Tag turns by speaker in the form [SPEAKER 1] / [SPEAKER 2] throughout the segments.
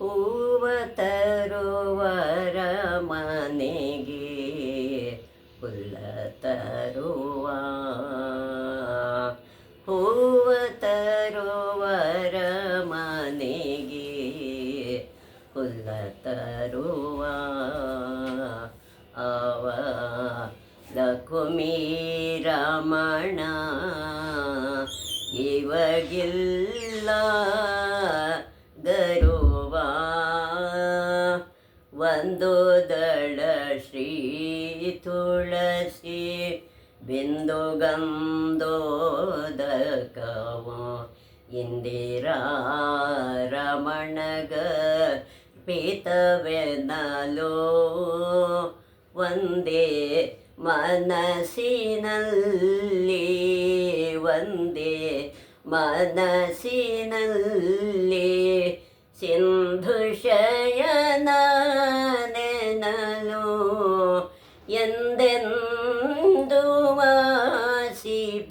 [SPEAKER 1] ಹೂವ ತರುವರ ಮನೆಗೆ ಹುಲ್ಲ ತರುವ ಹೂವ ತರುವರ ಮನೆಗೆ ಹುಲ್ಲ ತರುವ ಅವ ಲಕುಮಿ ರಮಣ ಇವಗಿಲ್ಲ ಗರುವ ಒಂದು ದಳ ಶ್ರೀ ತುಳಸಿ ಬಿಂದು ಗಂಧೋದಕವ ಇಂದಿರಾ ರಮಣಗ ಪೀತವೆನಲೋ ಒಂದೇ ಮನಸ್ಸಿನಲ್ಲಿ ಒಂದೇ ಮನಸ್ಸಿನಲ್ಲಿ ಸಿಂಧು ಶಯನ ನೆನಲು ಎಂದೆಂದು ವಾಸಿಪನೋ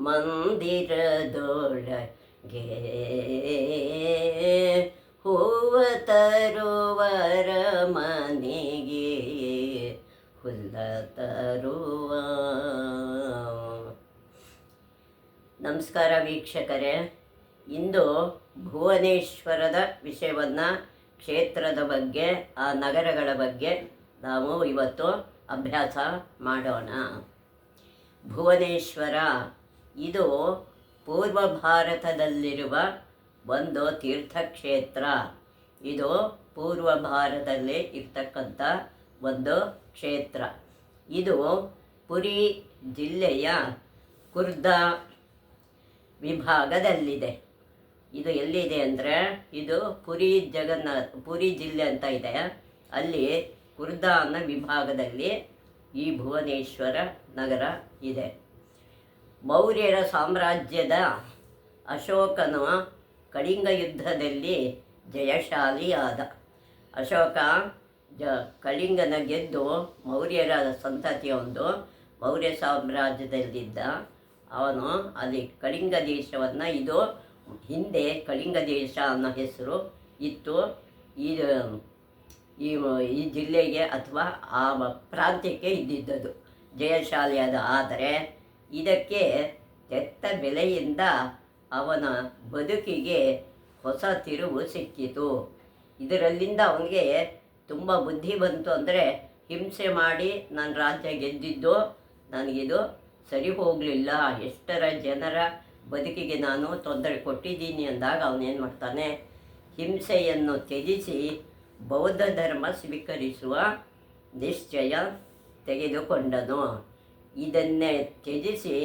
[SPEAKER 1] ಮಂದಿರದೊಳಗೆ ಹೂವ ತರುವರ ಮನೆಗೆ ಹುಲ್ಲ ತರುವ. ನಮಸ್ಕಾರ ವೀಕ್ಷಕರೇ, ಇಂದು ಭುವನೇಶ್ವರದ ವಿಷಯವನ್ನು, ಕ್ಷೇತ್ರದ ಬಗ್ಗೆ, ಆ ನಗರಗಳ ಬಗ್ಗೆ ನಾವು ಇವತ್ತು ಅಭ್ಯಾಸ ಮಾಡೋಣ. ಭುವನೇಶ್ವರ ಇದು ಪೂರ್ವ ಭಾರತದಲ್ಲಿರುವ ಒಂದು ತೀರ್ಥಕ್ಷೇತ್ರ. ಇದು ಪೂರ್ವ ಭಾರತದಲ್ಲಿ ಇರ್ತಕ್ಕಂಥ ಒಂದು ಕ್ಷೇತ್ರ. ಇದು ಪುರಿ ಜಿಲ್ಲೆಯ ಕುರ್ದಾ ವಿಭಾಗದಲ್ಲಿದೆ. ಇದು ಎಲ್ಲಿದೆ ಅಂದರೆ, ಇದು ಪುರಿ ಜಿಲ್ಲೆ ಅಂತ ಇದೆ. ಅಲ್ಲಿ ಕುರ್ದಾ ಅನ್ನೋ ವಿಭಾಗದಲ್ಲಿ ಈ ಭುವನೇಶ್ವರ ನಗರ ಇದೆ. ಮೌರ್ಯರ ಸಾಮ್ರಾಜ್ಯದ ಅಶೋಕನು ಕಳಿಂಗ ಯುದ್ಧದಲ್ಲಿ ಜಯಶಾಲಿಯಾದ. ಅಶೋಕ ಕಳಿಂಗನ ಗೆದ್ದು ಮೌರ್ಯರ ಸಂತತಿಯೊಂದು ಮೌರ್ಯ ಸಾಮ್ರಾಜ್ಯದಲ್ಲಿದ್ದ. ಅವನು ಅಲ್ಲಿ ಕಳಿಂಗ ದೇಶವನ್ನು, ಇದು ಹಿಂದೆ ಕಳಿಂಗ ದೇಶ ಅನ್ನೋ ಹೆಸರು ಇತ್ತು. ಈ ಜಿಲ್ಲೆಗೆ ಅಥವಾ ಆ ಪ್ರಾಂತ್ಯಕ್ಕೆ ಇದ್ದಿದ್ದದು ಜಯಶಾಲಿಯಾದ. ಆದರೆ ಇದಕ್ಕೆ ತೆತ್ತ ಬೆಲೆಯಿಂದ ಅವನ ಬದುಕಿಗೆ ಹೊಸ ತಿರುವು ಸಿಕ್ಕಿತು. ಇದರಲ್ಲಿಂದ ಅವನಿಗೆ ತುಂಬ ಬುದ್ಧಿ ಬಂತು. ಅಂದರೆ ಹಿಂಸೆ ಮಾಡಿ ನನ್ನ ರಾಜ್ಯ ಗೆದ್ದಿದ್ದು ನನಗಿದು ಸರಿ ಹೋಗಲಿಲ್ಲ, ಎಷ್ಟರ ಜನರ ಬದುಕಿಗೆ ನಾನು ತೊಂದರೆ ಕೊಟ್ಟಿದ್ದೀನಿ ಅಂದಾಗ ಅವನೇನು ಮಾಡ್ತಾನೆ, ಹಿಂಸೆಯನ್ನು ತ್ಯಜಿಸಿ ಬೌದ್ಧ ಧರ್ಮ ಸ್ವೀಕರಿಸುವ ನಿಶ್ಚಯ ತೆಗೆದುಕೊಂಡನು. ಇದನ್ನೇ ತ್ಯಜಿಸಿ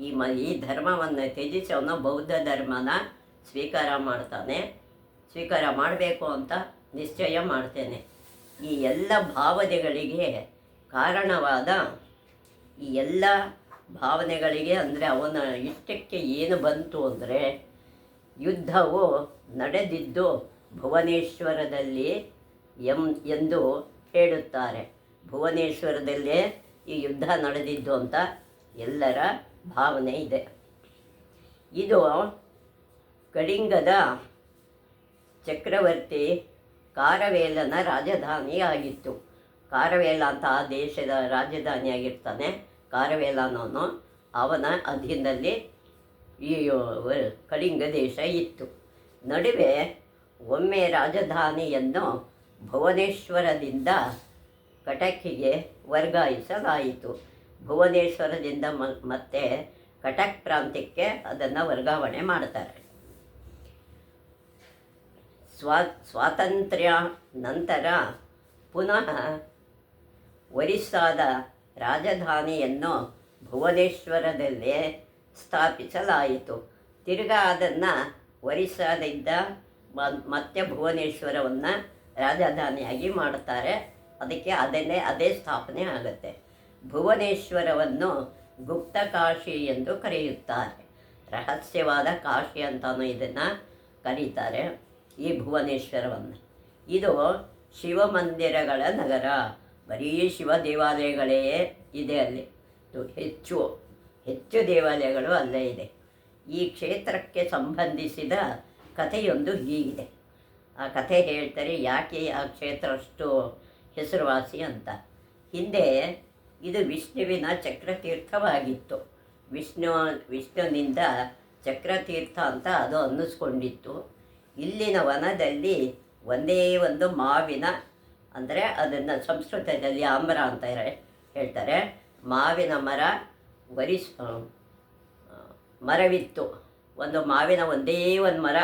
[SPEAKER 1] ಈ ಧರ್ಮವನ್ನು ತ್ಯಜಿಸಿ ಅವನು ಬೌದ್ಧ ಧರ್ಮನ ಸ್ವೀಕಾರ ಮಾಡ್ತಾನೆ. ಸ್ವೀಕಾರ ಮಾಡಬೇಕು ಅಂತ ನಿಶ್ಚಯ ಮಾಡ್ತೇನೆ. ಈ ಎಲ್ಲ ಭಾವನೆಗಳಿಗೆ ಕಾರಣವಾದ, ಈ ಎಲ್ಲ ಭಾವನೆಗಳಿಗೆ ಅಂದರೆ ಅವನ ಇಷ್ಟಕ್ಕೆ ಏನು ಬಂತು ಅಂದರೆ, ಯುದ್ಧವು ನಡೆದಿದ್ದು ಭುವನೇಶ್ವರದಲ್ಲಿ ಎಂದು ಹೇಳುತ್ತಾರೆ. ಭುವನೇಶ್ವರದಲ್ಲೇ ಈ ಯುದ್ಧ ನಡೆದಿದ್ದು ಅಂತ ಎಲ್ಲರ ಭಾವನೆ ಇದೆ. ಇದು ಕಳಿಂಗದ ಚಕ್ರವರ್ತಿ ಕಾರವೇಲನ ರಾಜಧಾನಿಯಾಗಿತ್ತು. ಕಾರವೇಲ ಅಂತ ಆ ದೇಶದ ರಾಜಧಾನಿಯಾಗಿರ್ತಾನೆ. ಕಾರವೇಲನವನು, ಅವನ ಅಧೀನದಲ್ಲಿ ಈ ಕಳಿಂಗ ದೇಶ ಇತ್ತು. ನಡುವೆ ಒಮ್ಮೆ ರಾಜಧಾನಿಯನ್ನು ಭುವನೇಶ್ವರದಿಂದ ಕಟಕಿಗೆ ವರ್ಗಾಯಿಸಲಾಯಿತು. ಭುವನೇಶ್ವರದಿಂದ ಮತ್ತೆ ಕಟಕ್ ಪ್ರಾಂತ್ಯಕ್ಕೆ ಅದನ್ನು ವರ್ಗಾವಣೆ ಮಾಡ್ತಾರೆ. ಸ್ವಾತಂತ್ರ್ಯ ನಂತರ ಪುನಃ ಒರಿಸ್ಸಾದ ರಾಜಧಾನಿಯನ್ನು ಭುವನೇಶ್ವರದಲ್ಲೇ ಸ್ಥಾಪಿಸಲಾಯಿತು. ತಿರ್ಗಾ ಅದನ್ನು ಒರಿಸ್ಸಾದಿಂದ ಮತ್ತೆ ಭುವನೇಶ್ವರವನ್ನು ರಾಜಧಾನಿಯಾಗಿ ಮಾಡುತ್ತಾರೆ. ಅದಕ್ಕೆ ಅದೇ ಸ್ಥಾಪನೆ ಆಗುತ್ತೆ. ಭುವನೇಶ್ವರವನ್ನು ಗುಪ್ತ ಕಾಶಿ ಎಂದು ಕರೆಯುತ್ತಾರೆ. ರಹಸ್ಯವಾದ ಕಾಶಿ ಅಂತಲೂ ಇದನ್ನು ಕರೀತಾರೆ ಈ ಭುವನೇಶ್ವರವನ್ನು. ಇದು ಶಿವಮಂದಿರಗಳ ನಗರ. ಬರೀ ಶಿವ ದೇವಾಲಯಗಳೇ ಇದೆ ಅಲ್ಲಿ. ಹೆಚ್ಚು ದೇವಾಲಯಗಳು ಅಲ್ಲೇ ಇದೆ. ಈ ಕ್ಷೇತ್ರಕ್ಕೆ ಸಂಬಂಧಿಸಿದ ಕಥೆಯೊಂದು ಹೀಗಿದೆ. ಆ ಕಥೆ ಹೇಳ್ತಾರೆ ಯಾಕೆ ಆ ಕ್ಷೇತ್ರ ಅಷ್ಟು ಹೆಸರುವಾಸಿ ಅಂತ. ಹಿಂದೆ ಇದು ವಿಷ್ಣುವಿನ ಚಕ್ರತೀರ್ಥವಾಗಿತ್ತು. ವಿಷ್ಣುವಿನಿಂದ ಚಕ್ರತೀರ್ಥ ಅಂತ ಅದು ಅನ್ನಿಸ್ಕೊಂಡಿತ್ತು. ಇಲ್ಲಿನ ವನದಲ್ಲಿ ಒಂದೇ ಒಂದು ಮಾವಿನ, ಅಂದರೆ ಅದನ್ನು ಸಂಸ್ಕೃತದಲ್ಲಿ ಆಮ್ರ ಅಂತ ಹೇಳ್ತಾರೆ, ಮಾವಿನ ಮರವಿತ್ತು. ಒಂದು ಮಾವಿನ ಒಂದೇ ಒಂದು ಮರ,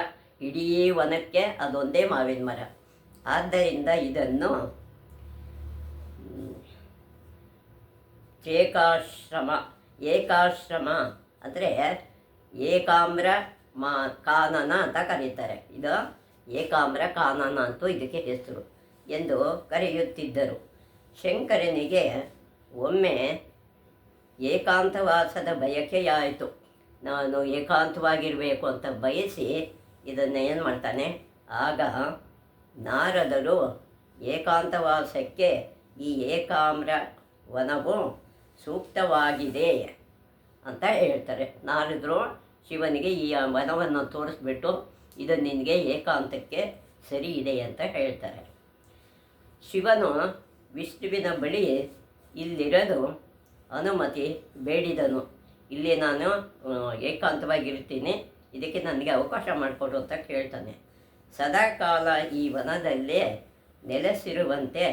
[SPEAKER 1] ಇಡೀ ವನಕ್ಕೆ ಅದೊಂದೇ ಮಾವಿನ ಮರ. ಆದ್ದರಿಂದ ಇದನ್ನು ಏಕಾಶ್ರಮ ಅಂದರೆ ಏಕಾಮ್ರ ಕಾನನ ಅಂತ ಕರೀತಾರೆ. ಇದು ಏಕಾಮ್ರ ಕಾನನ ಅಂತೂ ಇದಕ್ಕೆ ಹೆಸರು ಎಂದು ಕರೆಯುತ್ತಿದ್ದರು. ಶಂಕರನಿಗೆ ಒಮ್ಮೆ ಏಕಾಂತವಾಸದ ಬಯಕೆಯಾಯಿತು. ನಾನು ಏಕಾಂತವಾಗಿರಬೇಕು ಅಂತ ಬಯಸಿ ಇದನ್ನು ಏನು ಮಾಡ್ತಾನೆ, ಆಗ ನಾರದರು ಏಕಾಂತವಾಸಕ್ಕೆ ಈ ಏಕಾಮ್ರ ವನವು ಸೂಕ್ತವಾಗಿದೆ ಅಂತ ಹೇಳ್ತಾರೆ. ನಾರದರು ಶಿವನಿಗೆ ಈ ವನವನ್ನು ತೋರಿಸ್ಬಿಟ್ಟು ಇದು ನಿನಗೆ ಏಕಾಂತಕ್ಕೆ ಸರಿ ಇದೆ ಅಂತ ಹೇಳ್ತಾರೆ. ಶಿವನು ವಿಷ್ಣುವಿನ ಬಳಿ ಇಲ್ಲಿರಲು ಅನುಮತಿ ಬೇಡಿದನು. ಇಲ್ಲಿ ನಾನು ಏಕಾಂತವಾಗಿರ್ತೀನಿ, ಇದಕ್ಕೆ ನನಗೆ ಅವಕಾಶ ಮಾಡಿಕೊಡು ಅಂತ ಕೇಳ್ತಾನೆ. ಸದಾಕಾಲ ಈ ವನದಲ್ಲೇ ನೆಲೆಸಿರುವಂತೆ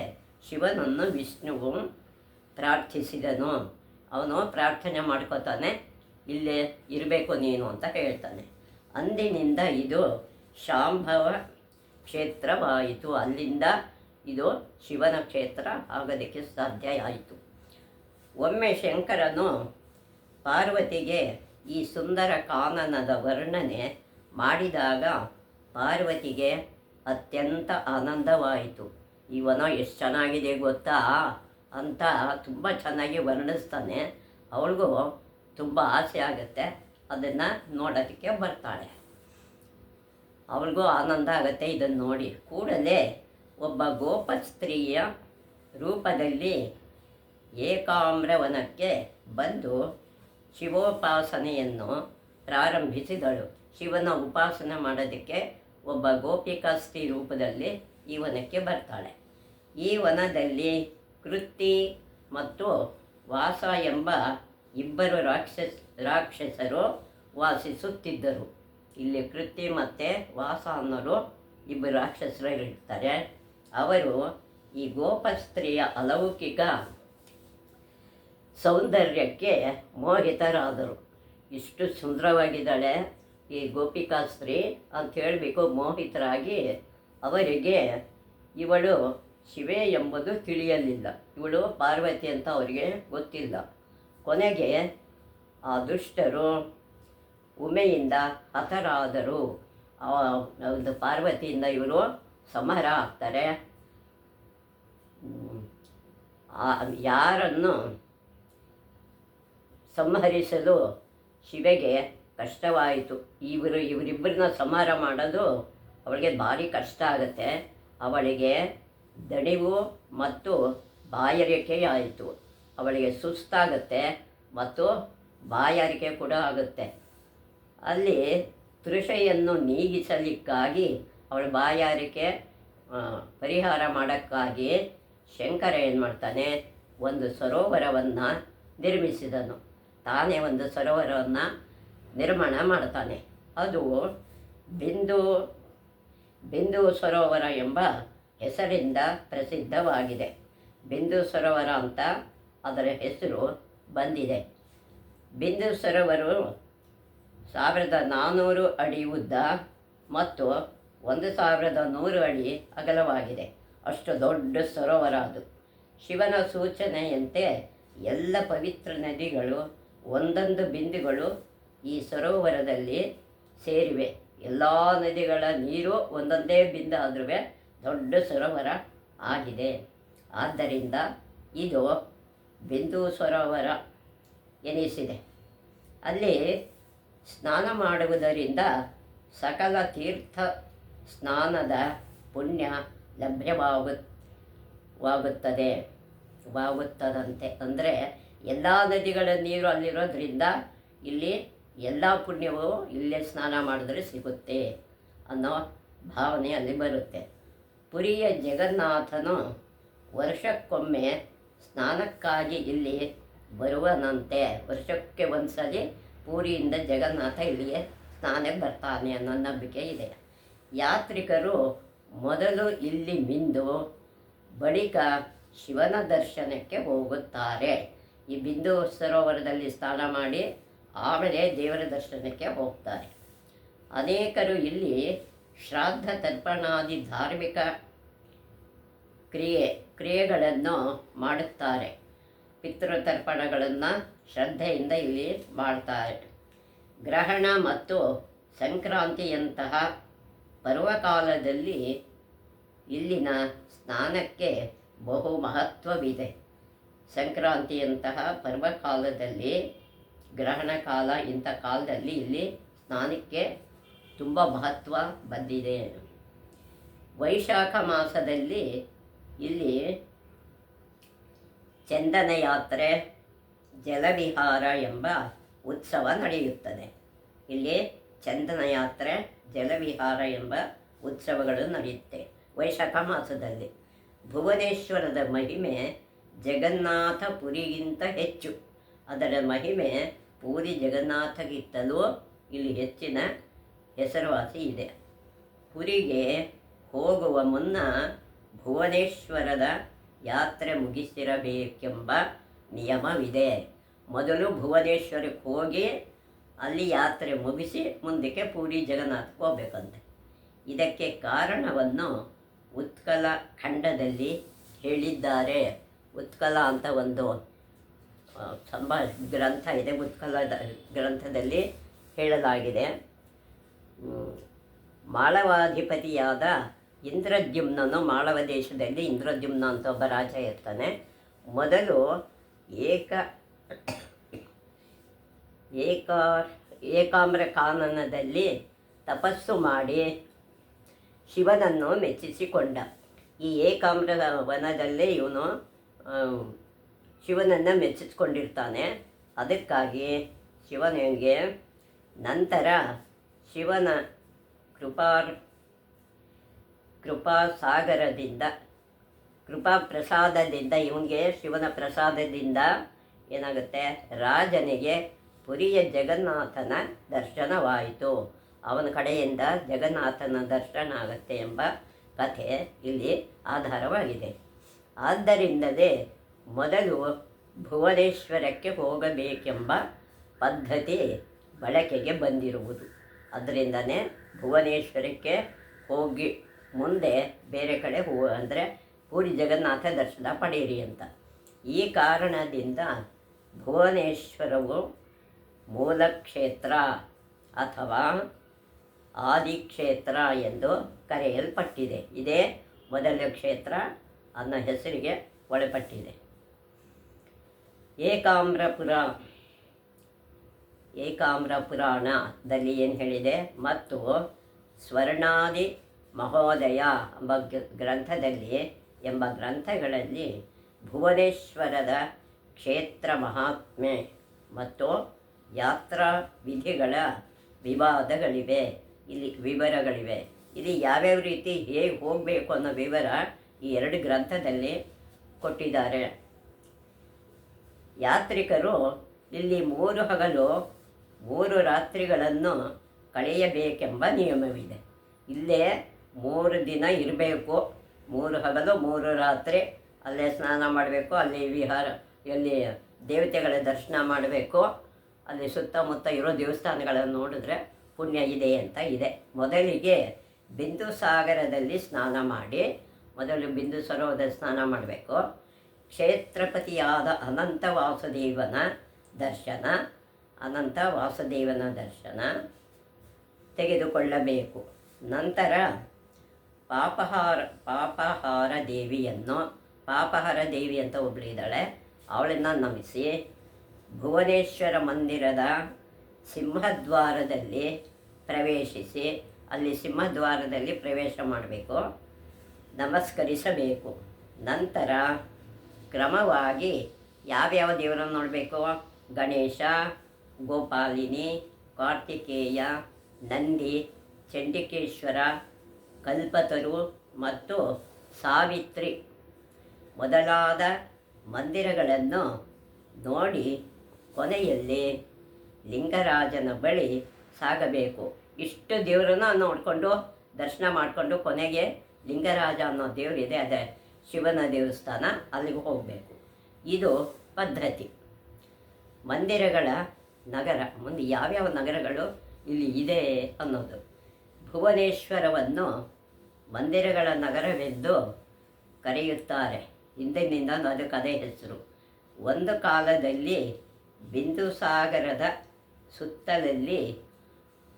[SPEAKER 1] ಶಿವನನ್ನು ವಿಷ್ಣುವು ಪ್ರಾರ್ಥಿಸಿದನು. ಅವನು ಪ್ರಾರ್ಥನೆ ಮಾಡ್ಕೋತಾನೆ, ಇಲ್ಲೇ ಇರಬೇಕು ನೀನು ಅಂತ ಹೇಳ್ತಾನೆ. ಅಂದಿನಿಂದ ಇದು ಶಾಂಭವ ಕ್ಷೇತ್ರವಾಯಿತು. ಅಲ್ಲಿಂದ ಇದು ಶಿವನ ಕ್ಷೇತ್ರ ಆಗೋದಕ್ಕೆ ಸಾಧ್ಯ ಆಯಿತು. ಒಮ್ಮೆ ಶಂಕರನು ಪಾರ್ವತಿಗೆ ಈ ಸುಂದರ ಕಾನನದ ವರ್ಣನೆ ಮಾಡಿದಾಗ ಪಾರ್ವತಿಗೆ ಅತ್ಯಂತ ಆನಂದವಾಯಿತು. ಈ ವನ ಎಷ್ಟು ಚೆನ್ನಾಗಿದೆ ಗೊತ್ತಾ ಅಂತ ತುಂಬ ಚೆನ್ನಾಗಿ ವರ್ಣಿಸ್ತಾನೆ. ಅವಳಿಗೂ ತುಂಬ ಆಸೆ ಆಗುತ್ತೆ, ಅದನ್ನು ನೋಡೋದಕ್ಕೆ ಬರ್ತಾಳೆ. ಅವಳಿಗೂ ಆನಂದ ಆಗುತ್ತೆ ಇದನ್ನು ನೋಡಿ. ಕೂಡಲೇ ಒಬ್ಬ ಗೋಪಸ್ತ್ರೀಯ ರೂಪದಲ್ಲಿ ಏಕಾಮ್ರವನಕ್ಕೆ ಬಂದು ಶಿವೋಪಾಸನೆಯನ್ನು ಪ್ರಾರಂಭಿಸಿದಳು. ಶಿವನ ಉಪಾಸನೆ ಮಾಡೋದಕ್ಕೆ ಒಬ್ಬ ಗೋಪಿಕಾ ಸ್ತ್ರೀ ರೂಪದಲ್ಲಿ ಈ ವನಕ್ಕೆ ಬರ್ತಾಳೆ. ಈ ವನದಲ್ಲಿ ಕೃತಿ ಮತ್ತು ವಾಸ ಎಂಬ ಇಬ್ಬರು ರಾಕ್ಷಸರು ವಾಸಿಸುತ್ತಿದ್ದರು. ಇಲ್ಲಿ ಕೃತಿ ಮತ್ತು ವಾಸ ಅನ್ನೋರು ಇಬ್ಬರು ರಾಕ್ಷಸರು ಇರ್ತಾರೆ. ಅವರು ಈ ಗೋಪಸ್ತ್ರೀಯ ಅಲೌಕಿಕ ಸೌಂದರ್ಯಕ್ಕೆ ಮೋಹಿತರಾದರು. ಇಷ್ಟು ಸುಂದರವಾಗಿದ್ದಾಳೆ ಈ ಗೋಪಿಕಾ ಸ್ತ್ರೀ ಅಂತ ಹೇಳಬೇಕು. ಮೋಹಿತರಾಗಿ ಅವರಿಗೆ ಇವಳು ಶಿವೆ ಎಂಬುದು ತಿಳಿಯಲಿಲ್ಲ, ಇವಳು ಪಾರ್ವತಿ ಅಂತ ಅವರಿಗೆ ಗೊತ್ತಿಲ್ಲ. ಕೊನೆಗೆ ಆ ದುಷ್ಟರು ಉಮೆಯಿಂದ ಹತರಾದರು. ಒಂದು ಪಾರ್ವತಿಯಿಂದ ಇವರು ಸಂಹಾರ ಆಗ್ತಾರೆ. ಯಾರನ್ನು ಸಂಹರಿಸಲು ಶಿವೆಗೆ ಕಷ್ಟವಾಯಿತು. ಇವರಿಬ್ಬರನ್ನ ಸಂಹಾರ ಮಾಡೋದು ಅವಳಿಗೆ ಭಾರಿ ಕಷ್ಟ ಆಗುತ್ತೆ. ಅವಳಿಗೆ ದಣಿವು ಮತ್ತು ಬಾಯಾರಿಕೆಯಾಯಿತು. ಅವಳಿಗೆ ಸುಸ್ತಾಗುತ್ತೆ ಮತ್ತು ಬಾಯಾರಿಕೆ ಕೂಡ ಆಗುತ್ತೆ. ಅಲ್ಲಿ ತೃಷೆಯನ್ನು ನೀಗಿಸಲಿಕ್ಕಾಗಿ ಅವಳ ಬಾಯಾರಿಕೆ ಪರಿಹಾರ ಮಾಡೋಕ್ಕಾಗಿ ಶಂಕರ ಏನು ಮಾಡ್ತಾನೆ, ಒಂದು ಸರೋವರವನ್ನು ನಿರ್ಮಿಸಿದನು. ತಾನೇ ಒಂದು ಸರೋವರವನ್ನು ನಿರ್ಮಾಣ ಮಾಡ್ತಾನೆ. ಅದು ಬಿಂದು ಸರೋವರ ಎಂಬ ಹೆಸರಿಂದ ಪ್ರಸಿದ್ಧವಾಗಿದೆ. ಬಿಂದು ಸರೋವರ ಅಂತ ಅದರ ಹೆಸರು ಬಂದಿದೆ. ಬಿಂದು ಸರೋವರವು 1400 ಅಡಿ ಉದ್ದ ಮತ್ತು 1100 ಅಡಿ ಅಗಲವಾಗಿದೆ. ಅಷ್ಟು ದೊಡ್ಡ ಸರೋವರ ಅದು. ಶಿವನ ಸೂಚನೆಯಂತೆ ಎಲ್ಲ ಪವಿತ್ರ ನದಿಗಳು ಒಂದೊಂದು ಬಿಂದುಗಳು ಈ ಸರೋವರದಲ್ಲಿ ಸೇರಿವೆ. ಎಲ್ಲ ನದಿಗಳ ನೀರು ಒಂದೊಂದೇ ಬಿಂದು ಆದ್ರೂ ದೊಡ್ಡ ಸರೋವರ ಆಗಿದೆ. ಆದ್ದರಿಂದ ಇದು ಬಿಂದು ಸರೋವರ ಎನಿಸಿದೆ. ಅಲ್ಲಿ ಸ್ನಾನ ಮಾಡುವುದರಿಂದ ಸಕಲ ತೀರ್ಥ ಸ್ನಾನದ ಪುಣ್ಯ ಲಭ್ಯವಾಗುತ್ತದಂತೆ. ಅಂದರೆ ಎಲ್ಲ ನದಿಗಳ ನೀರು ಅಲ್ಲಿರೋದ್ರಿಂದ ಇಲ್ಲಿ ಎಲ್ಲ ಪುಣ್ಯವು ಇಲ್ಲೇ ಸ್ನಾನ ಮಾಡಿದ್ರೆ ಸಿಗುತ್ತೆ ಅನ್ನೋ ಭಾವನೆ ಅಲ್ಲಿ ಬರುತ್ತೆ. ಪುರಿಯ ಜಗನ್ನಾಥನು ವರ್ಷಕ್ಕೊಮ್ಮೆ ಸ್ನಾನಕ್ಕಾಗಿ ಇಲ್ಲಿ ಬರುವನಂತೆ. ವರ್ಷಕ್ಕೆ ಒಂದು ಸಲ ಪೂರಿಯಿಂದ ಜಗನ್ನಾಥ ಇಲ್ಲಿಗೆ ಸ್ನಾನಕ್ಕೆ ಬರ್ತಾನೆ ಅನ್ನೋ ನಂಬಿಕೆ ಇದೆ. ಯಾತ್ರಿಕರು ಮೊದಲು ಇಲ್ಲಿ ಮಿಂದು ಬಳಿಕ ಶಿವನ ದರ್ಶನಕ್ಕೆ ಹೋಗುತ್ತಾರೆ. ಈ ಬಿಂದು ಸರೋವರದಲ್ಲಿ ಸ್ನಾನ ಮಾಡಿ ಆಮೇಲೆ ದೇವರ ದರ್ಶನಕ್ಕೆ ಹೋಗ್ತಾರೆ. ಅನೇಕರು ಇಲ್ಲಿ ಶ್ರಾದ್ದ ತರ್ಪಣಾದಿ ಧಾರ್ಮಿಕ ಕ್ರಿಯೆಗಳನ್ನು ಮಾಡುತ್ತಾರೆ. ಪಿತೃತರ್ಪಣಗಳನ್ನು ಶ್ರದ್ಧೆಯಿಂದ ಇಲ್ಲಿ ಮಾಡ್ತಾರೆ. ಗ್ರಹಣ ಮತ್ತು ಸಂಕ್ರಾಂತಿಯಂತಹ ಪರ್ವಕಾಲದಲ್ಲಿ ಇಲ್ಲಿನ ಸ್ನಾನಕ್ಕೆ ಬಹು ಮಹತ್ವವಿದೆ. ಸಂಕ್ರಾಂತಿಯಂತಹ ಪರ್ವಕಾಲದಲ್ಲಿ, ಗ್ರಹಣ ಕಾಲ, ಇಂಥ ಕಾಲದಲ್ಲಿ ಇಲ್ಲಿ ಸ್ನಾನಕ್ಕೆ ತುಂಬ ಮಹತ್ವ ಬಂದಿದೆ. ವೈಶಾಖ ಮಾಸದಲ್ಲಿ ಇಲ್ಲಿ ಚಂದನ ಯಾತ್ರೆ, ಜಲವಿಹಾರ ಎಂಬ ಉತ್ಸವ ನಡೆಯುತ್ತದೆ. ಇಲ್ಲಿ ಚಂದನ ಯಾತ್ರೆ, ಜಲವಿಹಾರ ಎಂಬ ಉತ್ಸವಗಳು ನಡೆಯುತ್ತೆ ವೈಶಾಖ ಮಾಸದಲ್ಲಿ. ಭುವನೇಶ್ವರದ ಮಹಿಮೆ ಜಗನ್ನಾಥ ಪುರಿಗಿಂತ ಹೆಚ್ಚು. ಅದರ ಮಹಿಮೆ ಪೂರಿ ಜಗನ್ನಾಥಗಿಂತಲೂ ಇಲ್ಲಿ ಹೆಚ್ಚಿನ ಹೆಸರುವಾಸಿ ಇದೆ. ಪುರಿಗೆ ಹೋಗುವ ಮುನ್ನ ಭುವನೇಶ್ವರದ ಯಾತ್ರೆ ಮುಗಿಸಿರಬೇಕೆಂಬ ನಿಯಮವಿದೆ. ಮೊದಲು ಭುವನೇಶ್ವರಕ್ಕೆ ಹೋಗಿ ಅಲ್ಲಿ ಯಾತ್ರೆ ಮುಗಿಸಿ ಮುಂದಕ್ಕೆ ಪೂರಿ ಜಗನ್ನಾಥಕ್ಕೆ ಹೋಗ್ಬೇಕಂತೆ. ಇದಕ್ಕೆ ಕಾರಣವನ್ನು ಉತ್ಕಲ ಖಂಡದಲ್ಲಿ ಹೇಳಿದ್ದಾರೆ. ಉತ್ಕಲ ಅಂತ ಒಂದು ಗ್ರಂಥ ಇದೆ. ಉತ್ಕಲದ ಗ್ರಂಥದಲ್ಲಿ ಹೇಳಲಾಗಿದೆ. ಮಾಳವಾಧಿಪತಿಯಾದ ಇಂದ್ರದ್ಯುಮ್ನನು, ಮಾಳವ ದೇಶದಲ್ಲಿ ಇಂದ್ರದ್ಯುಮ್ನ ಅಂತ ಒಬ್ಬ ರಾಜ ಇರ್ತಾನೆ. ಮೊದಲು ಏಕಾಮ್ರ ಕಾನನದಲ್ಲಿ ತಪಸ್ಸು ಮಾಡಿ ಶಿವನನ್ನು ಮೆಚ್ಚಿಸಿಕೊಂಡ. ಈ ಏಕಾಮ್ರ ವನದಲ್ಲೇ ಇವನು ಶಿವನನ್ನು ಮೆಚ್ಚಿಸ್ಕೊಂಡಿರ್ತಾನೆ. ಅದಕ್ಕಾಗಿ ಶಿವನಿಗೆ ನಂತರ ಶಿವನ ಕೃಪಾ ಪ್ರಸಾದದಿಂದ ಇವನಿಗೆ ಶಿವನ ಪ್ರಸಾದದಿಂದ ಏನಾಗುತ್ತೆ, ರಾಜನಿಗೆ ಪುರಿಯ ಜಗನ್ನಾಥನ ದರ್ಶನವಾಯಿತು. ಅವನ ಕಡೆಯಿಂದ ಜಗನ್ನಾಥನ ದರ್ಶನ ಆಗುತ್ತೆ ಎಂಬ ಕಥೆ ಇಲ್ಲಿ ಆಧಾರವಾಗಿದೆ. ಆದ್ದರಿಂದಲೇ ಮೊದಲು ಭುವನೇಶ್ವರಕ್ಕೆ ಹೋಗಬೇಕೆಂಬ ಪದ್ಧತಿ ಬಳಕೆಗೆ ಬಂದಿರುವುದು. ಅದರಿಂದನೇ ಭುವನೇಶ್ವರಕ್ಕೆ ಹೋಗಿ ಮುಂದೆ ಬೇರೆ ಕಡೆ ಅಂದರೆ ಪೂರಿ ಜಗನ್ನಾಥ ದರ್ಶನ ಪಡೆಯಿರಿ ಅಂತ. ಈ ಕಾರಣದಿಂದ ಭುವನೇಶ್ವರವು ಮೂಲಕ್ಷೇತ್ರ ಅಥವಾ ಆದಿಕ್ಷೇತ್ರ ಎಂದು ಕರೆಯಲ್ಪಟ್ಟಿದೆ. ಇದೇ ಮೊದಲ ಕ್ಷೇತ್ರ ಅನ್ನೋ ಹೆಸರಿಗೆ ಒಳಪಟ್ಟಿದೆ. ಏಕಾಮ್ರ ಪುರಾಣದಲ್ಲಿ ಏನು ಹೇಳಿದೆ, ಮತ್ತು ಸ್ವರ್ಣಾದಿ ಮಹೋದಯ ಎಂಬ ಗ್ರಂಥಗಳಲ್ಲಿ ಭುವನೇಶ್ವರದ ಕ್ಷೇತ್ರ ಮಹಾತ್ಮೆ ಮತ್ತು ಯಾತ್ರಾ ವಿಧಿಗಳ ವಿವರಗಳಿವೆ. ಇಲ್ಲಿ ಯಾವ್ಯಾವ ರೀತಿ ಹೇಗೆ ಹೋಗಬೇಕು ಅನ್ನೋ ವಿವರ ಈ ಎರಡು ಗ್ರಂಥದಲ್ಲಿ ಕೊಟ್ಟಿದ್ದಾರೆ. ಯಾತ್ರಿಕರು ಇಲ್ಲಿ 3 ಹಗಲು 3 ರಾತ್ರಿಗಳನ್ನು ಕಳೆಯಬೇಕೆಂಬ ನಿಯಮವಿದೆ. ಇಲ್ಲೇ 3 ದಿನ ಇರಬೇಕು. 3 ಹಗಲು 3 ರಾತ್ರಿ ಅಲ್ಲೇ ಸ್ನಾನ ಮಾಡಬೇಕು, ಅಲ್ಲಿ ಎಲ್ಲಿ ದೇವತೆಗಳ ದರ್ಶನ ಮಾಡಬೇಕು, ಅಲ್ಲಿ ಸುತ್ತಮುತ್ತ ಇರೋ ದೇವಸ್ಥಾನಗಳನ್ನು ನೋಡಿದ್ರೆ ಪುಣ್ಯ ಇದೆ ಅಂತ ಇದೆ. ಮೊದಲಿಗೆ ಬಿಂದು ಸಾಗರದಲ್ಲಿ ಸ್ನಾನ ಮಾಡಿ, ಮೊದಲು ಬಿಂದು ಸರೋವರದಲ್ಲಿ ಸ್ನಾನ ಮಾಡಬೇಕು. ಕ್ಷೇತ್ರಪತಿಯಾದ ಅನಂತ ವಾಸುದೇವನ ದರ್ಶನ ತೆಗೆದುಕೊಳ್ಳಬೇಕು. ನಂತರ ಪಾಪಹಾರ ದೇವಿ ಅಂತ ಒಬ್ಬಳಿದ್ದಾಳೆ, ಅವಳನ್ನು ನಮಿಸಿ ಭುವನೇಶ್ವರ ಮಂದಿರದ ಸಿಂಹದ್ವಾರದಲ್ಲಿ ಪ್ರವೇಶಿಸಿ, ಅಲ್ಲಿ ಸಿಂಹದ್ವಾರದಲ್ಲಿ ಪ್ರವೇಶ ಮಾಡಬೇಕು, ನಮಸ್ಕರಿಸಬೇಕು. ನಂತರ ಕ್ರಮವಾಗಿ ಯಾವ್ಯಾವ ದೇವರನ್ನು ನೋಡಬೇಕು, ಗಣೇಶ, ಗೋಪಾಲಿನಿ, ಕಾರ್ತಿಕೇಯ, ನಂದಿ, ಚಂಡಿಕೇಶ್ವರ, ಕಲ್ಪತರು ಮತ್ತು ಸಾವಿತ್ರಿ ಮೊದಲಾದ ಮಂದಿರಗಳನ್ನು ನೋಡಿ ಕೊನೆಯಲ್ಲಿ ಲಿಂಗರಾಜನ ಬಳಿ ಸಾಗಬೇಕು. ಇಷ್ಟು ದೇವರನ್ನು ನೋಡಿಕೊಂಡು ದರ್ಶನ ಮಾಡಿಕೊಂಡು ಕೊನೆಗೆ ಲಿಂಗರಾಜ ಅನ್ನೋ ದೇವರಿದೆ, ಅದೇ ಶಿವನ ದೇವಸ್ಥಾನ, ಅಲ್ಲಿಗೆ ಹೋಗಬೇಕು. ಇದು ಪದ್ಧತಿ. ಮಂದಿರಗಳ ನಗರ, ಮುಂದೆ ಯಾವ್ಯಾವ ನಗರಗಳು ಇಲ್ಲಿ ಇದೆ ಅನ್ನೋದು. ಭುವನೇಶ್ವರವನ್ನು ಮಂದಿರಗಳ ನಗರವೆಂದು ಕರೆಯುತ್ತಾರೆ. ಹಿಂದಿನಿಂದ ಅದಕ್ಕೆ ಅದೇ ಹೆಸರು. ಒಂದು ಕಾಲದಲ್ಲಿ ಬಿಂದುಸಾಗರದ ಸುತ್ತಲಲ್ಲಿ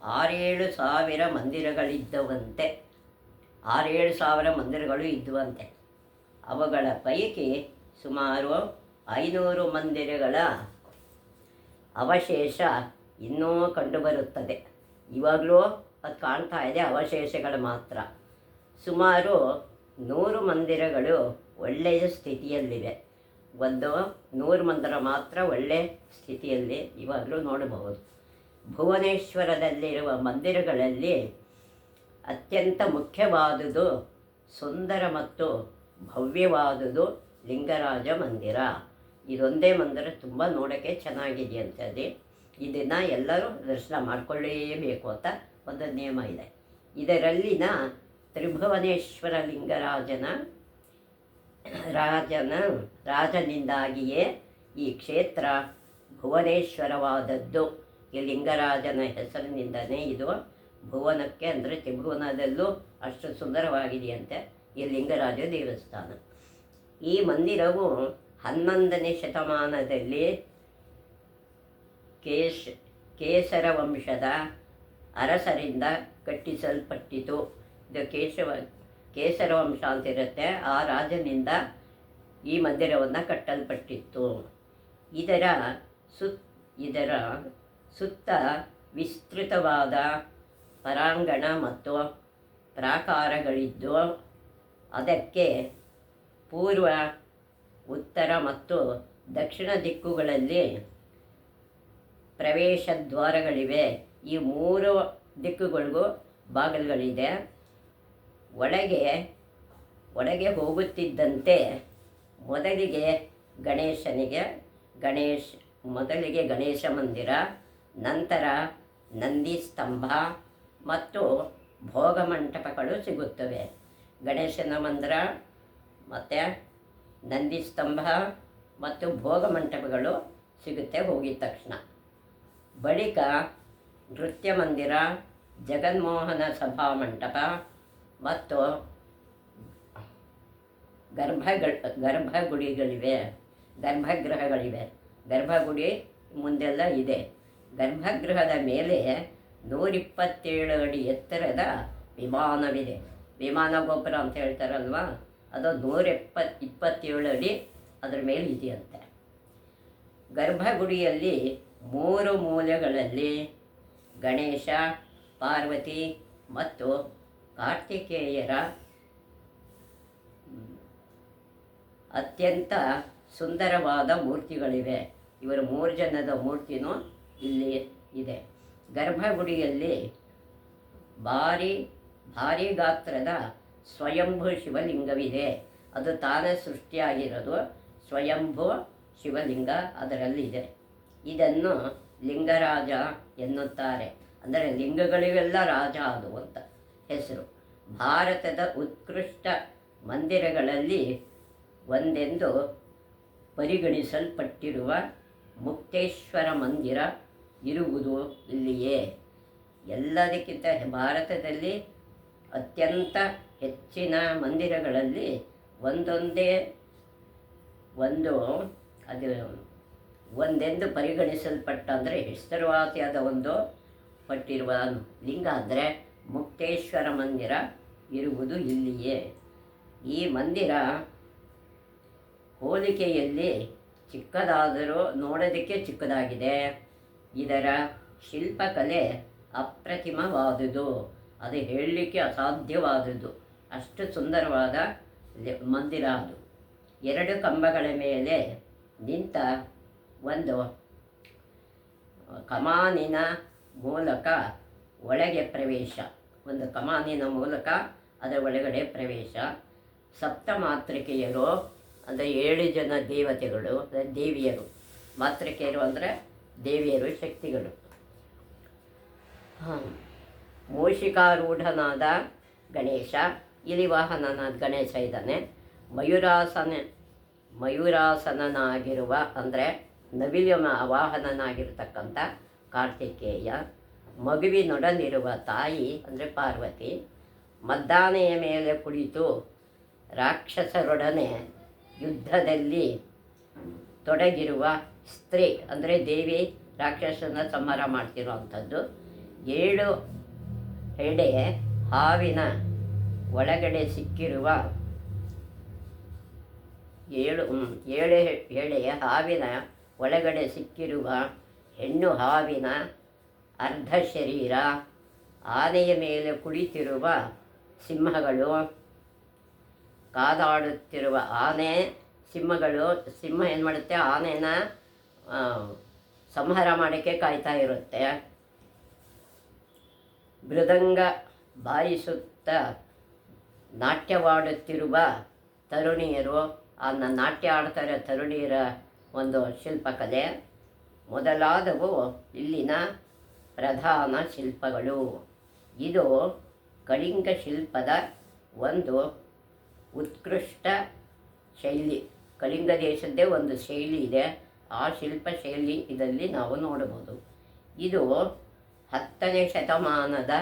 [SPEAKER 1] 6-7 ಸಾವಿರ ಮಂದಿರಗಳಿದ್ದವಂತೆ. 6-7 ಸಾವಿರ ಮಂದಿರಗಳು ಇದ್ದುವಂತೆ. ಅವುಗಳ ಪೈಕಿ ಸುಮಾರು 500 ಮಂದಿರಗಳ ಅವಶೇಷ ಇನ್ನೂ ಕಂಡುಬರುತ್ತದೆ. ಇವಾಗಲೂ ಅದು ಕಾಣ್ತಾ ಇದೆ, ಅವಶೇಷಗಳು ಮಾತ್ರ. ಸುಮಾರು 100 ಮಂದಿರಗಳು ಒಳ್ಳೆಯ ಸ್ಥಿತಿಯಲ್ಲಿವೆ. 100 ಮಂದಿರ ಮಾತ್ರ ಒಳ್ಳೆಯ ಸ್ಥಿತಿಯಲ್ಲಿ ಇವಾಗಲೂ ನೋಡಬಹುದು. ಭುವನೇಶ್ವರದಲ್ಲಿರುವ ಮಂದಿರಗಳಲ್ಲಿ ಅತ್ಯಂತ ಮುಖ್ಯವಾದುದು, ಸುಂದರ ಮತ್ತು ಭವ್ಯವಾದುದು ಲಿಂಗರಾಜ ಮಂದಿರ. ಇದೊಂದೇ ಮಂದಿರ ತುಂಬ ನೋಡೋಕ್ಕೆ ಚೆನ್ನಾಗಿದೆಯಂತದೆ. ಇದನ್ನು ಎಲ್ಲರೂ ದರ್ಶನ ಮಾಡಿಕೊಳ್ಳೇಬೇಕು ಅಂತ ಒಂದು ನಿಯಮ ಇದೆ. ಇದರಲ್ಲಿನ ತ್ರಿಭುವನೇಶ್ವರ ಲಿಂಗರಾಜನ ರಾಜನಿಂದಾಗಿಯೇ ಈ ಕ್ಷೇತ್ರ ಭುವನೇಶ್ವರವಾದದ್ದು. ಈ ಲಿಂಗರಾಜನ ಹೆಸರಿನಿಂದಲೇ ಇದು ಭುವನಕ್ಕೆ, ಅಂದರೆ ತ್ರಿಭುವನದಲ್ಲೂ ಅಷ್ಟು ಸುಂದರವಾಗಿದೆಯಂತೆ ಈ ಲಿಂಗರಾಜ ದೇವಸ್ಥಾನ. ಈ ಮಂದಿರವು 11ನೇ ಶತಮಾನದಲ್ಲಿ ಕೇಸರ ವಂಶದ ಅರಸರಿಂದ ಕಟ್ಟಿಸಲ್ಪಟ್ಟಿತು. ಇದು ಕೇಸರ ವಂಶ ಅಂತಿರುತ್ತೆ, ಆ ರಾಜನಿಂದ ಈ ಮಂದಿರವನ್ನು ಕಟ್ಟಲ್ಪಟ್ಟಿತ್ತು. ಇದರ ಸುತ್ತ ವಿಸ್ತೃತವಾದ ಪರಾಂಗಣ ಮತ್ತು ಪ್ರಾಕಾರಗಳಿದ್ದು, ಅದಕ್ಕೆ ಪೂರ್ವ, ಉತ್ತರ ಮತ್ತು ದಕ್ಷಿಣ ದಿಕ್ಕುಗಳಲ್ಲಿ ಪ್ರವೇಶ ದ್ವಾರಗಳಿವೆ. ಈ 3 ದಿಕ್ಕುಗಳಿಗೂ ಬಾಗಿಲುಗಳಿದೆ. ಒಳಗೆ ಹೋಗುತ್ತಿದ್ದಂತೆ ಮೊದಲಿಗೆ ಗಣೇಶ ಮಂದಿರ, ನಂತರ ನಂದಿ ಸ್ತಂಭ ಮತ್ತು ಭೋಗಮಂಟಪಗಳು ಸಿಗುತ್ತವೆ. ಗಣೇಶನ ಮಂದಿರ ಮತ್ತು ನಂದಿ ಸ್ತಂಭ ಮತ್ತು ಭೋಗಮಂಟಪಗಳು ಸಿಗುತ್ತೆ ಹೋಗಿದ ತಕ್ಷಣ. ಬಳಿಕ ನೃತ್ಯ ಮಂದಿರ, ಜಗನ್ಮೋಹನ ಸಭಾಮಂಟಪ ಮತ್ತು ಗರ್ಭಗೃಹಗಳಿವೆ. ಗರ್ಭಗುಡಿ ಮುಂದೆಲ್ಲ ಇದೆ. ಗರ್ಭಗೃಹದ ಮೇಲೆ 127 ಅಡಿ ಎತ್ತರದ ವಿಮಾನವಿದೆ. ವಿಮಾನ ಗೋಪುರ ಅಂತ ಹೇಳ್ತಾರಲ್ವ, ಅದು 127 ಅಡಿ ಅದರ ಮೇಲೆ ಇದೆಯಂತೆ. ಗರ್ಭಗುಡಿಯಲ್ಲಿ 3 ಮೂಲೆಗಳಲ್ಲಿ ಗಣೇಶ, ಪಾರ್ವತಿ ಮತ್ತು ಕಾರ್ತಿಕೇಯರ ಅತ್ಯಂತ ಸುಂದರವಾದ ಮೂರ್ತಿಗಳಿವೆ. ಇವರ 3 ಜನದ ಮೂರ್ತಿನೂ ಇಲ್ಲಿ ಇದೆ. ಗರ್ಭಗುಡಿಯಲ್ಲಿ ಭಾರಿ ಗಾತ್ರದ ಸ್ವಯಂಭೂ ಶಿವಲಿಂಗವಿದೆ. ಅದು ತಾನೇ ಸೃಷ್ಟಿಯಾಗಿರೋದು ಸ್ವಯಂಭೂ ಶಿವಲಿಂಗ ಅದರಲ್ಲಿದೆ. ಇದನ್ನು ಲಿಂಗರಾಜ ಎನ್ನುತ್ತಾರೆ. ಅಂದರೆ ಲಿಂಗಗಳಿಗೆಲ್ಲ ರಾಜ ಅದು ಅಂತ ಹೆಸರು. ಭಾರತದ ಉತ್ಕೃಷ್ಟ ಮಂದಿರಗಳಲ್ಲಿ ಒಂದೆಂದು ಪರಿಗಣಿಸಲ್ಪಟ್ಟಿರುವ ಮುಕ್ತೇಶ್ವರ ಮಂದಿರ ಇರುವುದು ಇಲ್ಲಿಯೇ. ಎಲ್ಲದಕ್ಕಿಂತ ಭಾರತದಲ್ಲಿ ಅತ್ಯಂತ ಹೆಚ್ಚಿನ ಮಂದಿರಗಳಲ್ಲಿ ಒಂದೆಂದು ಪರಿಗಣಿಸಲ್ಪಟ್ಟ, ಅಂದರೆ ಹೆಸರುವಾಸಿಯಾದ ಒಂದು ಪಟ್ಟಿರುವ ಲಿಂಗ ಅಂದರೆ ಮುಕ್ತೇಶ್ವರ ಮಂದಿರ ಇರುವುದು ಇಲ್ಲಿಯೇ. ಈ ಮಂದಿರ ಹೋಲಿಕೆಯಲ್ಲಿ ಚಿಕ್ಕದಾದರೂ ನೋಡೋದಕ್ಕೆ ಚಿಕ್ಕದಾಗಿದೆ. ಇದರ ಶಿಲ್ಪಕಲೆ ಅಪ್ರತಿಮವಾದುದು, ಅದು ಹೇಳಲಿಕ್ಕೆ ಅಸಾಧ್ಯವಾದುದು. ಅಷ್ಟು ಸುಂದರವಾದ ಮಂದಿರ ಅದು. 2 ಕಂಬಗಳ ಮೇಲೆ ನಿಂತ ಒಂದು ಕಮಾನಿನ ಮೂಲಕ ಒಳಗೆ ಪ್ರವೇಶ. ಒಂದು ಕಮಾನಿನ ಮೂಲಕ ಅದರ ಒಳಗಡೆ ಪ್ರವೇಶ. ಸಪ್ತ ಮಾತೃಕೆಯರು ಅಂದರೆ 7 ಜನ ದೇವತೆಗಳು, ದೇವಿಯರು. ಮಾತೃಕೆಯರು ಅಂದರೆ ದೇವಿಯರು, ಶಕ್ತಿಗಳು. ಮೂಷಿಕಾರೂಢನಾದ ಗಣೇಶ, ಇಲಿವಾಹನನಾದ ಗಣೇಶ ಇದ್ದಾನೆ. ಮಯೂರಾಸನನಾಗಿರುವ ಅಂದರೆ ನವಿಲಿಯ ವಾಹನನಾಗಿರ್ತಕ್ಕಂಥ ಕಾರ್ತಿಕೇಯ. ಮಗುವಿನೊಡನಿರುವ ತಾಯಿ ಅಂದರೆ ಪಾರ್ವತಿ. ಮದ್ದಾನೆಯ ಮೇಲೆ ಕುಳಿತು ರಾಕ್ಷಸರೊಡನೆ ಯುದ್ಧದಲ್ಲಿ ತೊಡಗಿರುವ ಸ್ತ್ರೀ ಅಂದರೆ ದೇವಿ, ರಾಕ್ಷಸನ ಸಂಹಾರ ಮಾಡ್ತಿರುವಂಥದ್ದು. 7 ಹೆಡೆ ಹಾವಿನ ಒಳಗಡೆ ಸಿಕ್ಕಿರುವ 7 ಹೆಡೆಯ ಹಾವಿನ ಒಳಗಡೆ ಸಿಕ್ಕಿರುವ ಹೆಣ್ಣು ಹಾವಿನ ಅರ್ಧ ಶರೀರ. ಆನೆಯ ಮೇಲೆ ಕುಳಿತಿರುವ ಸಿಂಹಗಳು, ಕಾದಾಡುತ್ತಿರುವ ಆನೆ, ಸಿಂಹಗಳು. ಸಿಂಹ ಏನು ಮಾಡುತ್ತೆ, ಆನೆನ ಸಂಹಾರ ಮಾಡೋಕ್ಕೆ ಕಾಯ್ತಾ ಇರುತ್ತೆ. ಮೃದಂಗ ಬಾರಿಸುತ್ತ ನಾಟ್ಯವಾಡುತ್ತಿರುವ ತರುಣಿಯರು, ನಾಟ್ಯ ಆಡ್ತಾರೆ ತರುಣಿಯರ ಒಂದು ಶಿಲ್ಪಕಲೆ ಮೊದಲಾದವು ಇಲ್ಲಿನ ಪ್ರಧಾನ ಶಿಲ್ಪಗಳು. ಇದು ಕಳಿಂಗ ಶಿಲ್ಪದ ಒಂದು ಉತ್ಕೃಷ್ಟ ಶೈಲಿ. ಕಳಿಂಗ ದೇಶದ್ದೇ ಒಂದು ಶೈಲಿ ಇದೆ, ಆ ಶಿಲ್ಪ ಶೈಲಿ ಇದರಲ್ಲಿ ನಾವು ನೋಡಬಹುದು. ಇದು 10ನೇ ಶತಮಾನದ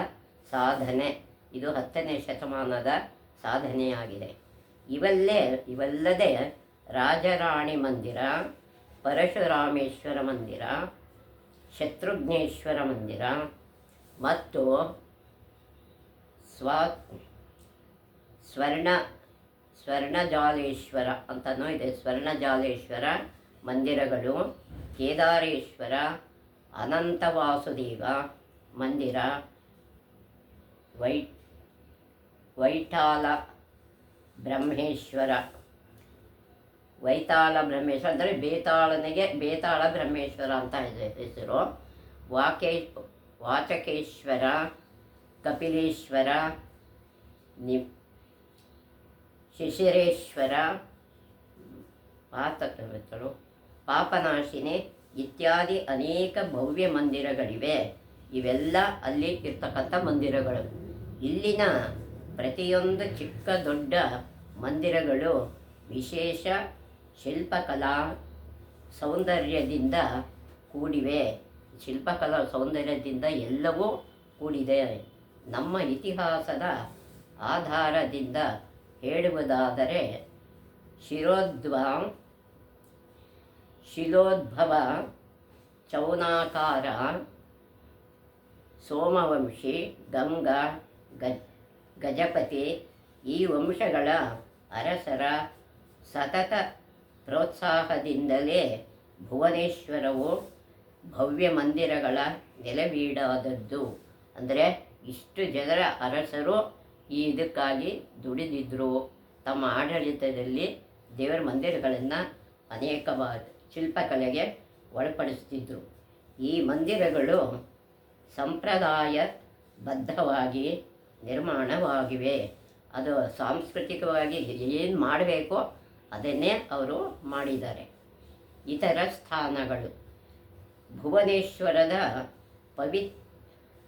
[SPEAKER 1] ಸಾಧನೆ. ಇದು 10ನೇ ಶತಮಾನದ ಸಾಧನೆಯಾಗಿದೆ. ಇವಲ್ಲದೆ ರಾಜರಾಣಿ ಮಂದಿರ, ಪರಶುರಾಮೇಶ್ವರ ಮಂದಿರ, ಶತ್ರುಘ್ನೇಶ್ವರ ಮಂದಿರ ಮತ್ತು ಸ್ವರ್ಣಜಾಲೇಶ್ವರ ಅಂತಲೂ ಇದೆ. ಸ್ವರ್ಣಜಾಲೇಶ್ವರ ಮಂದಿರಗಳು, ಕೇದಾರೇಶ್ವರ, ಅನಂತವಾಸುದೇವ ಮಂದಿರ, ವೈತಾಳ ಬ್ರಹ್ಮೇಶ್ವರ ಅಂದರೆ ಬೇತಾಳ ಬ್ರಹ್ಮೇಶ್ವರ ಅಂತ ಹೆಸರು. ವಾಚಕೇಶ್ವರ, ಕಪಿಲೇಶ್ವರ, ಶಿಶಿರೇಶ್ವರ, ಪಾಪನಾಶಿನಿ ಇತ್ಯಾದಿ ಅನೇಕ ಭವ್ಯ ಮಂದಿರಗಳಿವೆ. ಇವೆಲ್ಲ ಅಲ್ಲಿ ಇರ್ತಕ್ಕಂಥ ಮಂದಿರಗಳು. ಇಲ್ಲಿನ ಪ್ರತಿಯೊಂದು ಚಿಕ್ಕ ದೊಡ್ಡ ಮಂದಿರಗಳು ವಿಶೇಷ ಶಿಲ್ಪಕಲಾ ಸೌಂದರ್ಯದಿಂದ ಕೂಡಿವೆ. ಶಿಲ್ಪಕಲಾ ಸೌಂದರ್ಯದಿಂದ ಎಲ್ಲವೂ ಕೂಡಿದೆ. ನಮ್ಮ ಇತಿಹಾಸದ ಆಧಾರದಿಂದ ಹೇಳುವುದಾದರೆ ಶಿಲೋದ್ಭವ, ಚೌನಾಕಾರ, ಸೋಮವಂಶಿ, ಗಂಗಾ, ಗಜಪತಿ ಈ ವಂಶಗಳ ಅರಸರ ಸತತ ಪ್ರೋತ್ಸಾಹದಿಂದಲೇ ಭುವನೇಶ್ವರವು ಭವ್ಯ ಮಂದಿರಗಳ ನೆಲೆವೀಡಾದದ್ದು. ಅಂದರೆ ಇಷ್ಟು ಜನರ ಅರಸರು ಇದಕ್ಕಾಗಿ ದುಡಿದಿದ್ದರು. ತಮ್ಮ ಆಡಳಿತದಲ್ಲಿ ದೇವರ ಮಂದಿರಗಳನ್ನು ಅನೇಕವಾದ ಶಿಲ್ಪಕಲೆಗೆ ಒಳಪಡಿಸ್ತಿದ್ದರು. ಈ ಮಂದಿರಗಳು ಸಂಪ್ರದಾಯಬದ್ಧವಾಗಿ ನಿರ್ಮಾಣವಾಗಿವೆ. ಅದು ಸಾಂಸ್ಕೃತಿಕವಾಗಿ ಏನು ಮಾಡಬೇಕೋ ಅದನ್ನೇ ಅವರು ಮಾಡಿದ್ದಾರೆ. ಇತರ ಸ್ಥಾನಗಳು ಭುವನೇಶ್ವರದ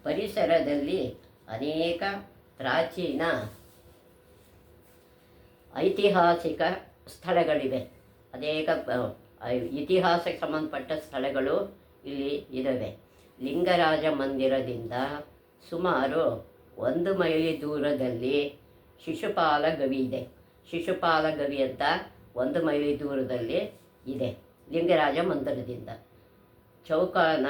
[SPEAKER 1] ಪರಿಸರದಲ್ಲಿ ಅನೇಕ ಪ್ರಾಚೀನ ಐತಿಹಾಸಿಕ ಸ್ಥಳಗಳಿವೆ. ಅನೇಕ ಇತಿಹಾಸಕ್ಕೆ ಸಂಬಂಧಪಟ್ಟ ಸ್ಥಳಗಳು ಇಲ್ಲಿ ಇದ್ದಾವೆ. ಲಿಂಗರಾಜ ಮಂದಿರದಿಂದ ಸುಮಾರು 1 ಮೈಲಿ ದೂರದಲ್ಲಿ ಶಿಶುಪಾಲ ಗವಿ ಇದೆ. ಶಿಶುಪಾಲ ಗವಿ ಅಂತ 1 ಮೈಲಿ ದೂರದಲ್ಲಿ ಇದೆ ಲಿಂಗರಾಜ ಮಂದಿರದಿಂದ. ಚೌಕನ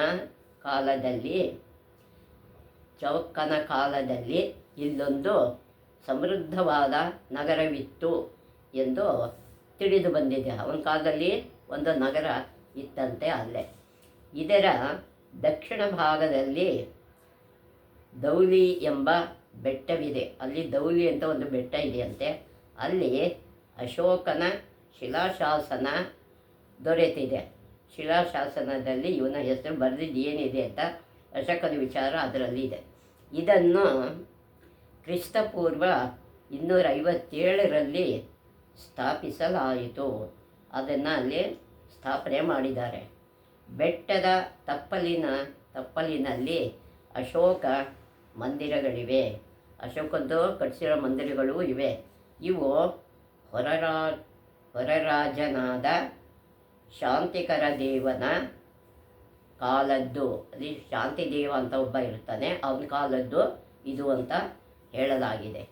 [SPEAKER 1] ಕಾಲದಲ್ಲಿ ಇಲ್ಲೊಂದು ಸಮೃದ್ಧವಾದ ನಗರವಿತ್ತು ಎಂದು ತಿಳಿದು ಬಂದಿದೆ. ಅವನ ಕಾಲದಲ್ಲಿ ಒಂದು ನಗರ ಇತ್ತಂತೆ ಅಲ್ಲೇ. ಇದರ ದಕ್ಷಿಣ ಭಾಗದಲ್ಲಿ ದೌಲಿ ಎಂಬ ಬೆಟ್ಟವಿದೆ. ಅಲ್ಲಿ ದೌಲಿ ಅಂತ ಒಂದು ಬೆಟ್ಟ ಇದೆಯಂತೆ. ಅಲ್ಲಿ ಅಶೋಕನ ಶಿಲಾಶಾಸನ ದೊರೆತಿದೆ. ಶಿಲಾಶಾಸನದಲ್ಲಿ ಇವನ ಹೆಸರು ಬರೆದಿದ್ದು ಏನಿದೆ ಅಂತ ಅಶೋಕನ ವಿಚಾರ ಅದರಲ್ಲಿ ಇದೆ. ಇದನ್ನು ಕ್ರಿಸ್ತಪೂರ್ವ 257ರಲ್ಲಿ ಸ್ಥಾಪಿಸಲಾಯಿತು. ಅದನ್ನು ಅಲ್ಲಿ ಸ್ಥಾಪನೆ ಮಾಡಿದ್ದಾರೆ. ಬೆಟ್ಟದ ತಪ್ಪಲಿನಲ್ಲಿ ಅಶೋಕ ಮಂದಿರಗಳಿವೆ. ಅಶೋಕದ್ದು ಕಟ್ಟಿಸಿರೋ ಮಂದಿರಗಳು ಇವೆ. ಇವು ಹೊರರಾಜನಾದ ಶಾಂತಿಕರ ದೇವನ ಕಾಲದ್ದು. ಅಲ್ಲಿ ಶಾಂತಿದೇವ ಅಂತ ಒಬ್ಬ ಇರ್ತಾನೆ, ಅವನ ಕಾಲದ್ದು ಇದು ಅಂತ ಹೇಳಲಾಗಿದೆ.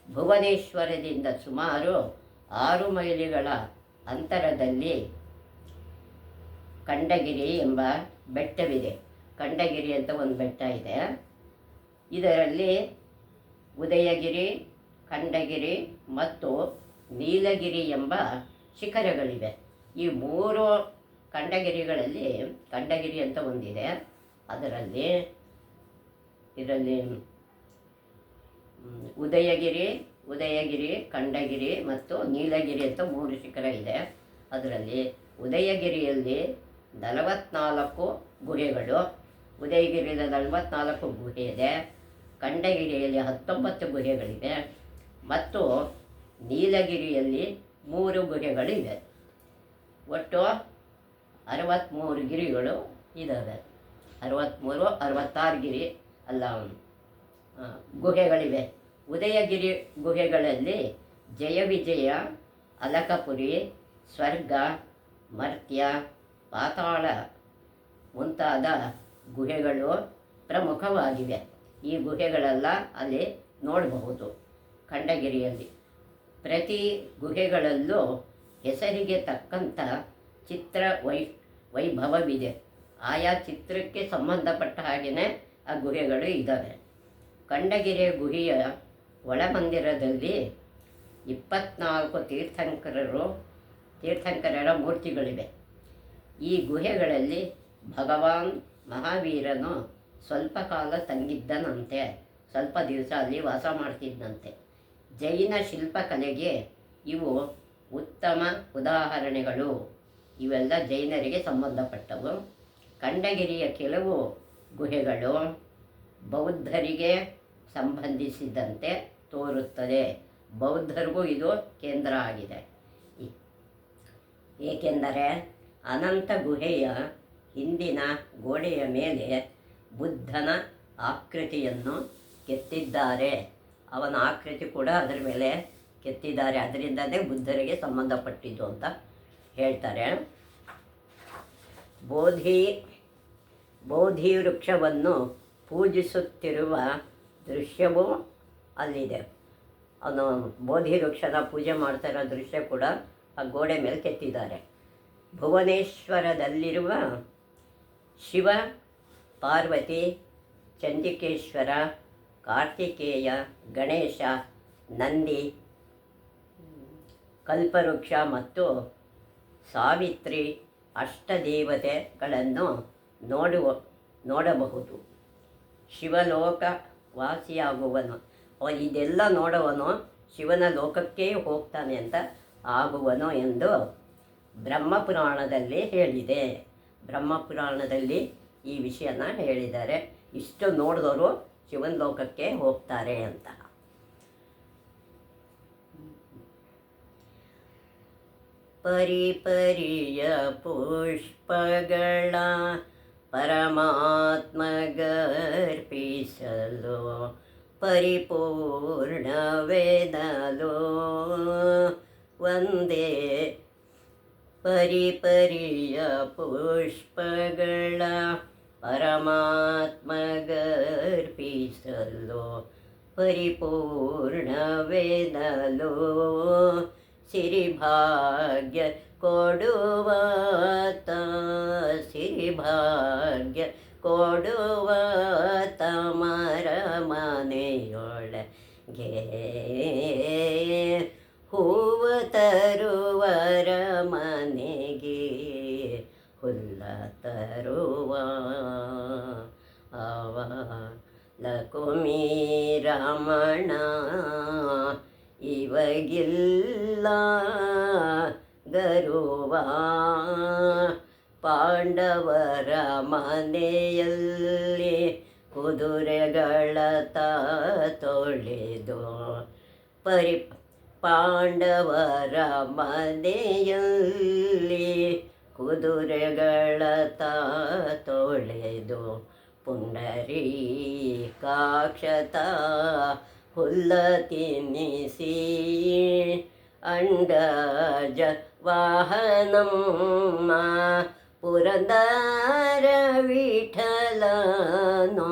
[SPEAKER 1] ಭುವನೇಶ್ವರದಿಂದ ಸುಮಾರು 6 ಮೈಲಿಗಳ ಅಂತರದಲ್ಲಿ ಖಂಡಗಿರಿ ಎಂಬ ಬೆಟ್ಟವಿದೆ. ಖಂಡಗಿರಿ ಅಂತ ಒಂದು ಬೆಟ್ಟ ಇದೆ. ಇದರಲ್ಲಿ ಉದಯಗಿರಿ, ಖಂಡಗಿರಿ ಮತ್ತು ನೀಲಗಿರಿ ಎಂಬ ಶಿಖರಗಳಿವೆ. ಈ 3 ಖಂಡಗಿರಿ ಅಂತ ಒಂದಿದೆ. ಇದರಲ್ಲಿ ಉದಯಗಿರಿ, ಖಂಡಗಿರಿ ಮತ್ತು ನೀಲಗಿರಿ ಅಂತ 3 ಶಿಖರ ಇದೆ. ಅದರಲ್ಲಿ ಉದಯಗಿರಿಯಲ್ಲಿ 44 ಗುಹೆಗಳು, ಉದಯಗಿರಿಯಲ್ಲಿ 44 ಗುಹೆ ಇದೆ. ಖಂಡಗಿರಿಯಲ್ಲಿ 19 ಗುಹೆಗಳಿವೆ ಮತ್ತು ನೀಲಗಿರಿಯಲ್ಲಿ 3 ಗುಹೆಗಳಿವೆ. ಒಟ್ಟು 63 ಗಿರಿಗಳು ಇದ್ದಾವೆ. 66 ಗಿರಿ ಗುಹೆಗಳಿವೆ. ಉದಯಗಿರಿ ಗುಹೆಗಳಲ್ಲಿ ಜಯವಿಜಯ, ಅಲಕಪುರಿ, ಸ್ವರ್ಗ, ಮರ್ತ್ಯ, ಪಾತಾಳ ಮುಂತಾದ ಗುಹೆಗಳು ಪ್ರಮುಖವಾಗಿವೆ. ಈ ಗುಹೆಗಳೆಲ್ಲ ಅಲ್ಲಿ ನೋಡಬಹುದು. ಖಂಡಗಿರಿಯಲ್ಲಿ ಪ್ರತಿ ಗುಹೆಗಳಲ್ಲೂ ಹೆಸರಿಗೆ ತಕ್ಕಂಥ ಚಿತ್ರ ವೈಭವವಿದೆ. ಆಯಾ ಚಿತ್ರಕ್ಕೆ ಸಂಬಂಧಪಟ್ಟ ಹಾಗೆಯೇ ಆ ಗುಹೆಗಳು ಇದ್ದಾವೆ. ಖಂಡಗಿರಿಯ ಗುಹೆಯ ಒಳಮಂದಿರದಲ್ಲಿ 24 ತೀರ್ಥಂಕರರ ಮೂರ್ತಿಗಳಿವೆ. ಈ ಗುಹೆಗಳಲ್ಲಿ ಭಗವಾನ್ ಮಹಾವೀರನು ಸ್ವಲ್ಪ ಕಾಲ ತಂಗಿದ್ದನಂತೆ, ಸ್ವಲ್ಪ ದಿವಸ ಅಲ್ಲಿ ವಾಸ ಮಾಡ್ತಿದ್ದಂತೆ. ಜೈನ ಶಿಲ್ಪಕಲೆಗೆ ಇವು ಉತ್ತಮ ಉದಾಹರಣೆಗಳು. ಇವೆಲ್ಲ ಜೈನರಿಗೆ ಸಂಬಂಧಪಟ್ಟವು. ಖಂಡಗಿರಿಯ ಕೆಲವು ಗುಹೆಗಳು ಬೌದ್ಧರಿಗೆ ಸಂಬಂಧಿಸಿದಂತೆ ತೋರುತ್ತದೆ. ಬೌದ್ಧರಿಗೂ ಇದು ಕೇಂದ್ರ ಆಗಿದೆ. ಏಕೆಂದರೆ ಅನಂತ ಗುಹೆಯ ಹಿಂದಿನ ಗೋಡೆಯ ಮೇಲೆ ಬುದ್ಧನ ಆಕೃತಿಯನ್ನು ಕೆತ್ತಿದ್ದಾರೆ. ಅವನ ಆಕೃತಿ ಕೂಡ ಅದರ ಮೇಲೆ ಕೆತ್ತಿದ್ದಾರೆ. ಅದರಿಂದಲೇ ಬುದ್ಧರಿಗೆ ಸಂಬಂಧಪಟ್ಟಿದ್ದು ಅಂತ ಹೇಳ್ತಾರೆ. ಬೋಧಿ ವೃಕ್ಷವನ್ನು ಪೂಜಿಸುತ್ತಿರುವ ದೃಶ್ಯವೂ ಅಲ್ಲಿದೆ. ಅವನು ಬೋಧಿ ವೃಕ್ಷದ ಪೂಜೆ ಮಾಡ್ತಾ ಇರೋ ದೃಶ್ಯ ಕೂಡ ಆ ಗೋಡೆ ಮೇಲೆ ಕೆತ್ತಿದ್ದಾರೆ. ಭುವನೇಶ್ವರದಲ್ಲಿರುವ ಶಿವ, ಪಾರ್ವತಿ, ಚಂಡಿಕೇಶ್ವರ, ಕಾರ್ತಿಕೇಯ, ಗಣೇಶ, ನಂದಿ, ಕಲ್ಪವೃಕ್ಷ ಮತ್ತು ಸಾವಿತ್ರಿ ಅಷ್ಟದೇವತೆಗಳನ್ನು ನೋಡಬಹುದು. ಶಿವಲೋಕ ವಾಸಿಯಾಗುವನು. ಇದೆಲ್ಲ ನೋಡುವನು ಶಿವನ ಲೋಕಕ್ಕೆ ಹೋಗ್ತಾನೆ ಅಂತ ಆಗುವನು ಎಂದು ಬ್ರಹ್ಮಪುರಾಣದಲ್ಲಿ ಹೇಳಿದೆ. ಬ್ರಹ್ಮಪುರಾಣದಲ್ಲಿ ಈ ವಿಷಯನ ಹೇಳಿದ್ದಾರೆ. ಇಷ್ಟು ನೋಡಿದವರು ಶಿವನ ಲೋಕಕ್ಕೆ ಹೋಗ್ತಾರೆ ಅಂತ. ಪರಿಪರಿಯ ಪುಷ್ಪಗಳ ಪರಮಾತ್ಮಗರ್ಪಿಸಲು ಪರಿಪೂರ್ಣವೆದಲು ಒಂದೇ. ಪರಿಪರಿಯ ಪುಷ್ಪಗಳ ಪರಮಾತ್ಮಗರ್ಪಿಸಲು ಪರಿಪೂರ್ಣವೆದಲು ಸಿರಿಭಾಗ್ಯ ಕೊಡುವಾತ, ಸಿರಿಭಾಗ್ಯ ಕೊಡುವಾತ ಮರ ಮನೆಯೊಳಗೆ ಹೂವ ತರುವರ ಮನೆಗೆ ಹುಲ್ಲ ತರುವ ಅವ ಲಕುಮಿ ರಮಣ ಇವಗಿಲ್ಲ ಗರುವ. ಪಾಂಡವರ ಮನೆಯಲ್ಲಿ ಕುದುರೆಗಳ ತೊಳೆದು ಪರಿ ಪಾಂಡವರ ಮನೆಯಲ್ಲಿ ಕುದುರೆಗಳ ತೊಳೆದು ಪುಂಡರೀಕಾಕ್ಷತ ಹುಲ್ಲ ತಿನ್ನಿಸಿ ಅಂಡಜ ವಾಹನಮ್ಮ ಪುರಂದರ ವಿಠಲನೋ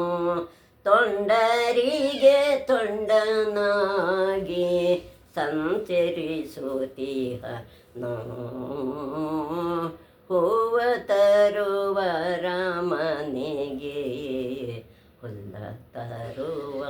[SPEAKER 1] ತೊಂಡರಿಗೆ ತೊಂಡನಾಗಿ ಸಂಚರಿಸುತ್ತೀಹನೋ ಹೂವ ತರುವರ ಮನೆಗೆ ಹುಲ್ಲ ತರುವ